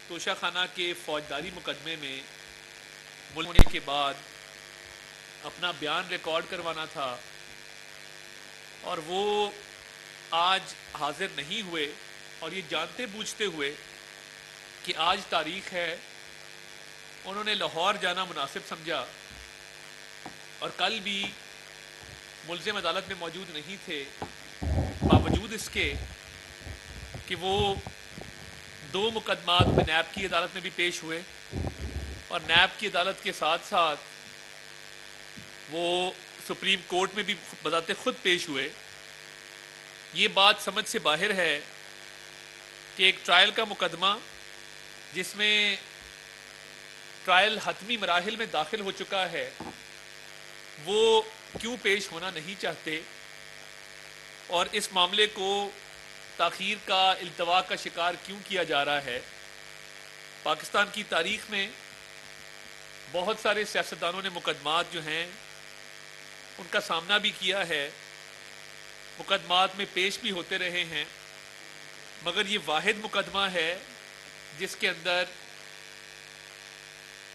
توشہ خانہ کے فوجداری مقدمے میں ملزم ہونے کے بعد اپنا بیان ریکارڈ کروانا تھا اور وہ آج حاضر نہیں ہوئے، اور یہ جانتے بوجھتے ہوئے کہ آج تاریخ ہے انہوں نے لاہور جانا مناسب سمجھا، اور کل بھی ملزم عدالت میں موجود نہیں تھے، باوجود اس کے کہ وہ 2 مقدمات میں نیب کی عدالت میں بھی پیش ہوئے اور نیب کی عدالت کے ساتھ ساتھ وہ سپریم کورٹ میں بھی بذات خود پیش ہوئے۔ یہ بات سمجھ سے باہر ہے کہ ایک ٹرائل کا مقدمہ جس میں ٹرائل حتمی مراحل میں داخل ہو چکا ہے، وہ کیوں پیش ہونا نہیں چاہتے، اور اس معاملے کو تاخیر کا التوا کا شکار کیوں کیا جا رہا ہے۔ پاکستان کی تاریخ میں بہت سارے سیاستدانوں نے مقدمات جو ہیں ان کا سامنا بھی کیا ہے، مقدمات میں پیش بھی ہوتے رہے ہیں، مگر یہ واحد مقدمہ ہے جس کے اندر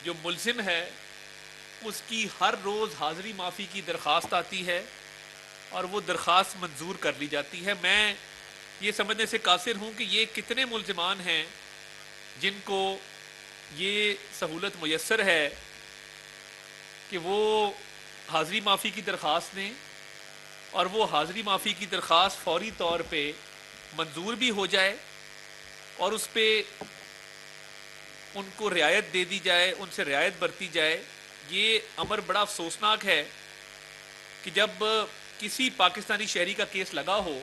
جو ملزم ہے اس کی ہر روز حاضری معافی کی درخواست آتی ہے اور وہ درخواست منظور کر لی جاتی ہے۔ میں یہ سمجھنے سے قاصر ہوں کہ یہ کتنے ملزمان ہیں جن کو یہ سہولت میسر ہے کہ وہ حاضری معافی کی درخواست دیں اور وہ حاضری معافی کی درخواست فوری طور پہ منظور بھی ہو جائے اور اس پہ ان کو رعایت دے دی جائے، ان سے رعایت برتی جائے۔ یہ امر بڑا افسوسناک ہے کہ جب کسی پاکستانی شہری کا کیس لگا ہو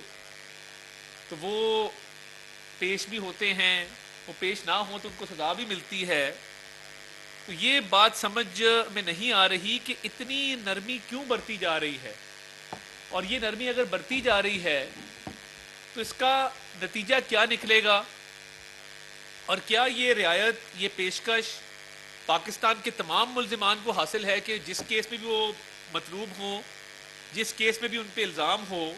تو وہ پیش بھی ہوتے ہیں، وہ پیش نہ ہوں تو ان کو سزا بھی ملتی ہے۔ تو یہ بات سمجھ میں نہیں آ رہی کہ اتنی نرمی کیوں برتی جا رہی ہے، اور یہ نرمی اگر برتی جا رہی ہے تو اس کا نتیجہ کیا نکلے گا، اور کیا یہ رعایت، یہ پیشکش پاکستان کے تمام ملزمان کو حاصل ہے کہ جس کیس میں بھی وہ مطلوب ہوں، جس کیس میں بھی ان پہ الزام ہو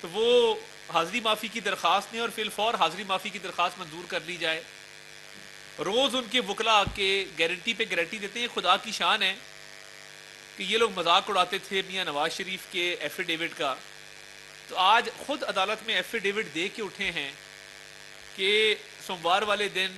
تو وہ حاضری معافی کی درخواست دیں اور فی الفور حاضری معافی کی درخواست منظور کر لی جائے۔ روز ان کے وکلاء کے گارنٹی پہ گارنٹی دیتے ہیں۔ خدا کی شان ہے کہ یہ لوگ مذاق اڑاتے تھے میاں نواز شریف کے ایفیڈیوٹ کا، تو آج خود عدالت میں ایفیڈیوٹ دے کے اٹھے ہیں کہ سوموار والے دن